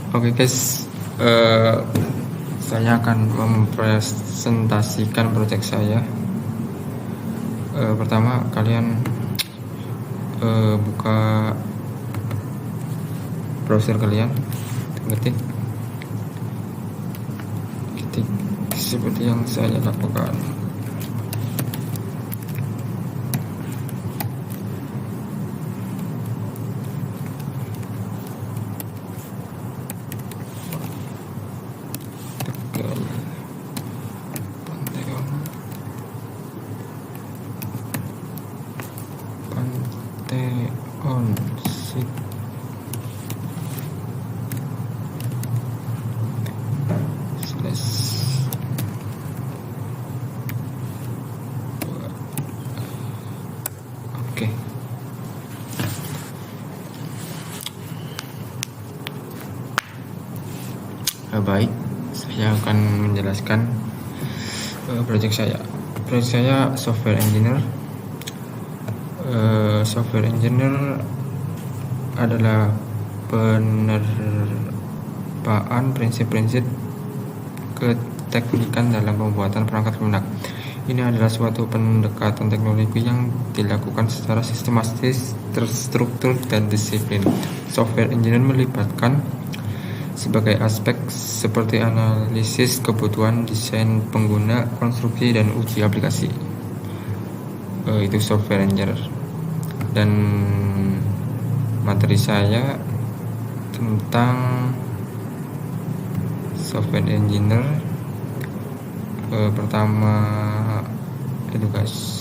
Oke guys, eh, saya akan mempresentasikan proyek saya. Pertama kalian buka browser kalian, ketik seperti yang saya lakukan. Pantheon Sip slash oke. Baik, saya akan menjelaskan proyek saya. Proyek saya software engineer. Software engineer adalah penerapaan prinsip-prinsip keteknikan dalam pembuatan perangkat lunak. Ini adalah suatu pendekatan teknologi yang dilakukan secara sistematis, terstruktur, dan disiplin. Software engineer melibatkan sebagai aspek seperti analisis kebutuhan, desain pengguna, konstruksi, dan uji aplikasi. Itu software engineer. Dan materi saya tentang software engineer. Pertama, edukasi.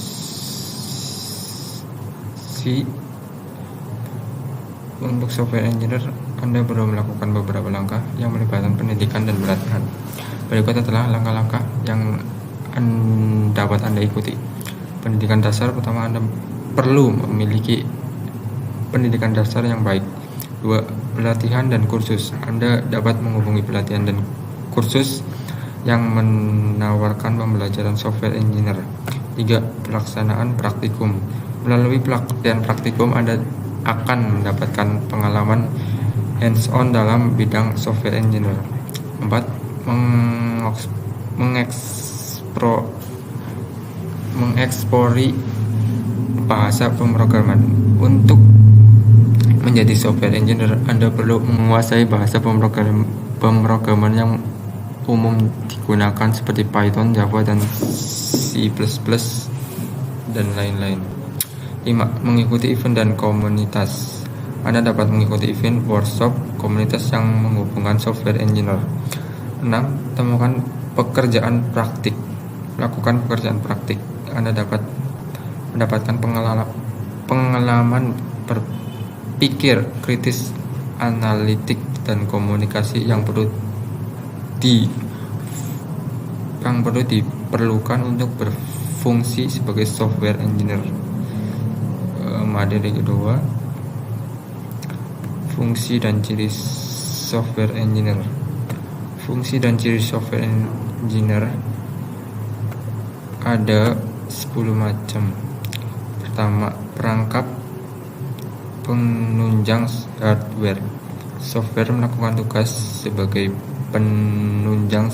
Untuk software engineer, Anda perlu melakukan beberapa langkah yang melibatkan pendidikan dan pelatihan. Berikut adalah langkah-langkah yang dapat Anda ikuti. Pendidikan dasar. Pertama, Anda perlu memiliki pendidikan dasar yang baik. 2. Pelatihan dan kursus. Anda dapat menghubungi pelatihan dan kursus yang menawarkan pembelajaran software engineer. 3. Pelaksanaan praktikum. Melalui pelatihan praktikum, Anda akan mendapatkan pengalaman hands-on dalam bidang software engineer. 4. Mengeksplori bahasa pemrograman. Untuk menjadi software engineer, Anda perlu menguasai bahasa pemrograman yang umum digunakan seperti Python, Java, dan C++, dan lain-lain. 5. Mengikuti event dan komunitas. Anda dapat mengikuti event, workshop, komunitas yang menghubungkan software engineer. 6. Temukan pekerjaan praktik. Lakukan pekerjaan praktik. Anda dapat mendapatkan pengalaman berpikir kritis, analitik, dan komunikasi yang perlu diperlukan untuk berfungsi sebagai software engineer. Materi kedua, fungsi dan ciri software engineer. Fungsi dan ciri software engineer ada 10 macam. Pertama, perangkat penunjang hardware. Software melakukan tugas sebagai penunjang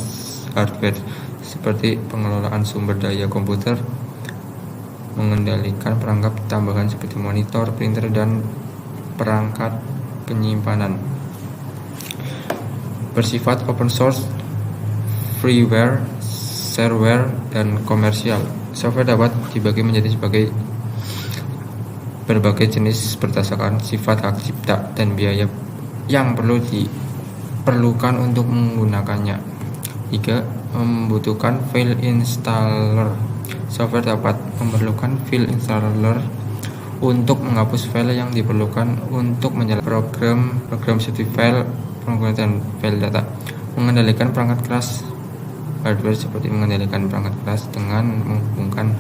hardware seperti pengelolaan sumber daya komputer, mengendalikan perangkat tambahan seperti monitor, printer, dan perangkat penyimpanan. Bersifat open source, freeware, shareware, dan komersial. Software dapat dibagi menjadi berbagai jenis berdasarkan sifat hak cipta dan biaya yang diperlukan untuk menggunakannya. 3. Membutuhkan file installer. Software dapat memerlukan file installer untuk menghapus file yang diperlukan untuk menjalankan program seperti file penggunaan file data. Mengendalikan perangkat keras hardware seperti mengendalikan perangkat keras dengan menghubungkan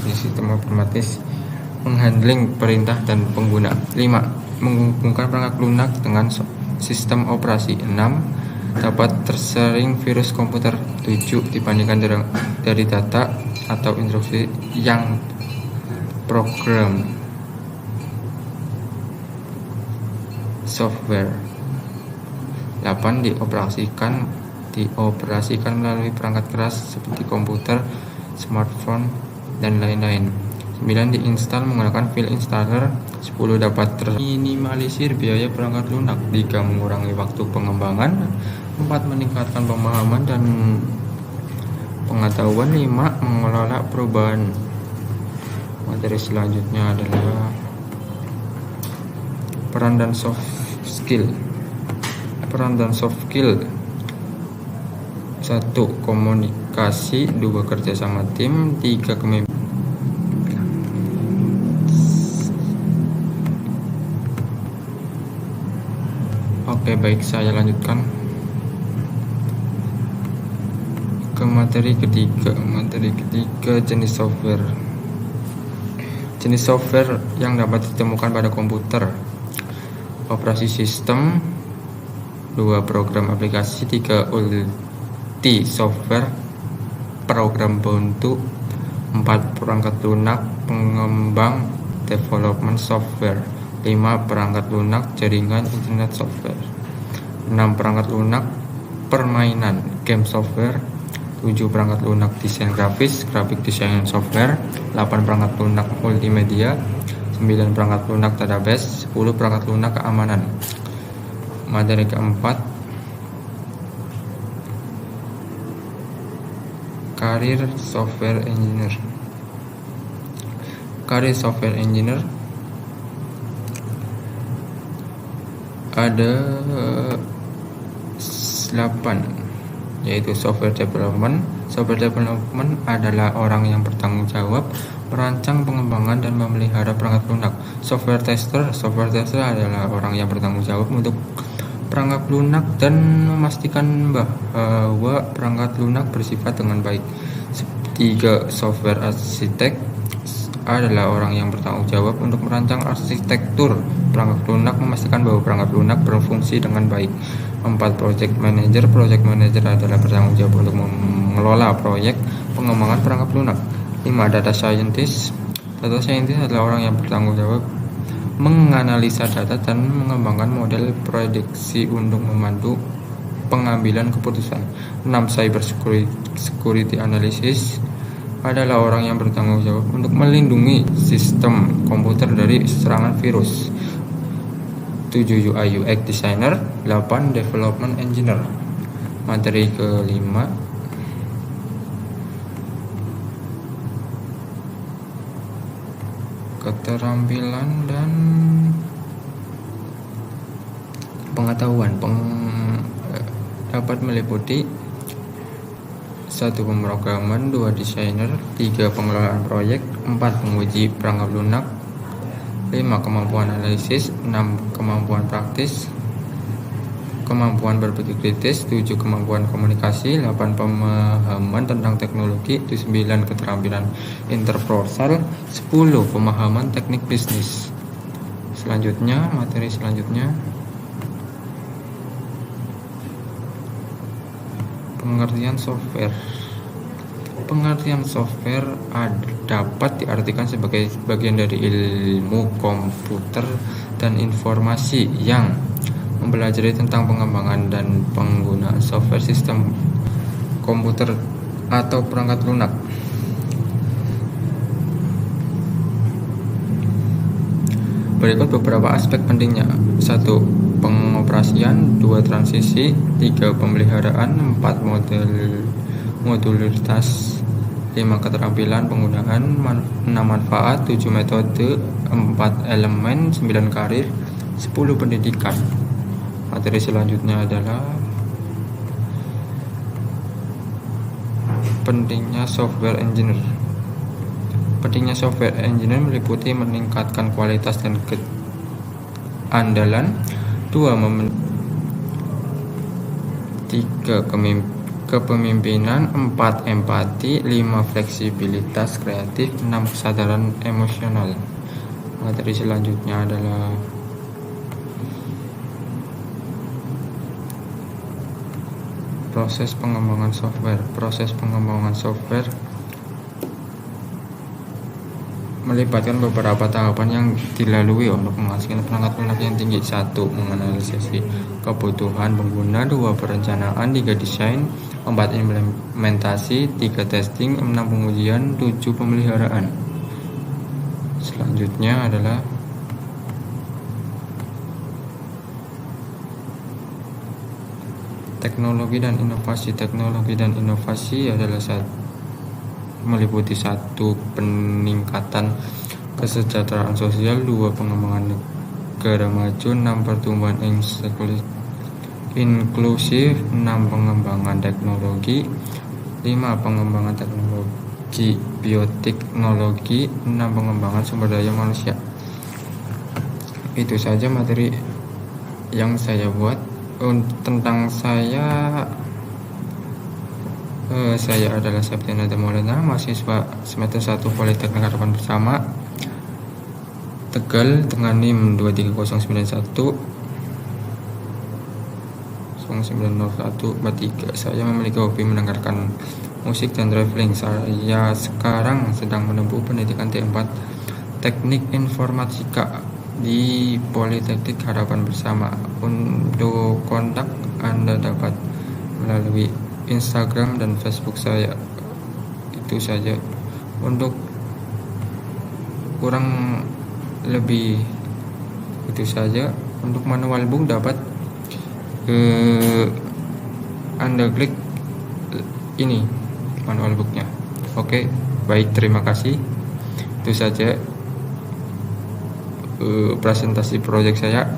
sistem otomatis, menghandling perintah dan pengguna. 5. Menghubungkan perangkat lunak dengan sistem operasi. 6. Dapat tersering virus komputer. 7. Dibandingkan dari data atau instruksi yang program software. 8. Dioperasikan melalui perangkat keras seperti komputer, smartphone, dan lain-lain. 9. Diinstal menggunakan file installer. 10. Dapat minimalisir biaya perangkat lunak. 3. Mengurangi waktu pengembangan. 4. Meningkatkan pemahaman dan pengetahuan. 5. Mengelola perubahan. Materi selanjutnya adalah peran dan soft skill. 1. Komunikasi. 2. Kerjasama tim. 3. Kepemimpinan. Oke, baik, saya lanjutkan ke materi ketiga. Jenis software. Jenis software yang dapat ditemukan pada komputer. Operasi sistem. 2. Program aplikasi. 3. Multi software, program bantu. 4. Perangkat lunak, pengembang, development software. 5. Perangkat lunak, jaringan, internet software. 6. Perangkat lunak, permainan, game software. 7. Perangkat lunak, desain grafis, graphic design software. 8. Perangkat lunak, multimedia. 9. Perangkat lunak, database. 10. Perangkat lunak, keamanan. Materi keempat, karir software engineer. Karir software engineer ada 8, yaitu software development. Software development adalah orang yang bertanggung jawab merancang, pengembangan, dan memelihara perangkat lunak. Software tester adalah orang yang bertanggung jawab untuk perangkat lunak dan memastikan bahwa perangkat lunak bersifat dengan baik. 3. Software arsitek adalah orang yang bertanggung jawab untuk merancang arsitektur perangkat lunak, memastikan bahwa perangkat lunak berfungsi dengan baik. 4. Project manager adalah bertanggung jawab untuk mengelola proyek pengembangan perangkat lunak. 5. Data scientist adalah orang yang bertanggung jawab menganalisa data dan mengembangkan model prediksi untuk membantu pengambilan keputusan. 6. Cyber security analysis adalah orang yang bertanggung jawab untuk melindungi sistem komputer dari serangan virus. 7. UI UX designer. 8. Development engineer. Materi kelima, keterampilan dan pengetahuan dapat meliputi 1. Pemrograman. 2. Desainer. 3. Pengelolaan proyek. 4. Penguji perangkat lunak. 5. Kemampuan analisis. 6. Kemampuan praktis, kemampuan berpikir kritis. 7. Kemampuan komunikasi. 8. Pemahaman tentang teknologi. 9. Keterampilan interpersonal. 10. Pemahaman teknik bisnis. Materi selanjutnya pengertian software. Pengertian software dapat diartikan sebagai bagian dari ilmu komputer dan informasi yang mempelajari tentang pengembangan dan penggunaan software sistem komputer atau perangkat lunak. Berikut beberapa aspek pentingnya. 1. Pengoperasian. 2. Transisi. 3. Pemeliharaan. 4. Modularitas. 5. Keterampilan penggunaan. 6. Manfaat. 7. Metode. 4. Elemen. 9. Karir. 10. Pendidikan. Materi selanjutnya adalah pentingnya software engineer. Pentingnya software engineer meliputi meningkatkan kualitas dan keandalan. 2. 3. Kepemimpinan. 4. Empati. 5. Fleksibilitas kreatif. 6. Kesadaran emosional. Materi selanjutnya adalah proses pengembangan software. Proses pengembangan software melibatkan beberapa tahapan yang dilalui untuk menghasilkan perangkat lunak yang tinggi. 1. Menganalisis kebutuhan pengguna. 2. Perencanaan. 3. Desain. 4. Implementasi. 3. Testing. 6. Pengujian. 7. Pemeliharaan. Selanjutnya adalah teknologi dan inovasi. Teknologi dan inovasi adalah meliputi 1. Peningkatan kesejahteraan sosial. 2. Pengembangan negara maju. 6. Pertumbuhan inklusif. 6. Pengembangan teknologi. 5. Pengembangan teknologi bioteknologi. 6. Pengembangan sumber daya manusia. Itu saja materi yang saya buat. Tentang saya adalah Septiananda Maulana, mahasiswa semester 1 Politeknik Harapan Bersama, Tegal, dengan NIM 23091 090143. Saya memiliki hobi mendengarkan musik dan traveling. Saya sekarang sedang menempuh pendidikan D4 Teknik Informatika di Politeknik Harapan Bersama. Untuk kontak Anda dapat melalui Instagram dan Facebook saya. Itu saja. Untuk kurang lebih itu saja. Untuk manual book dapat Anda klik ini manual booknya. Oke, baik, terima kasih. Itu saja presentasi proyek saya.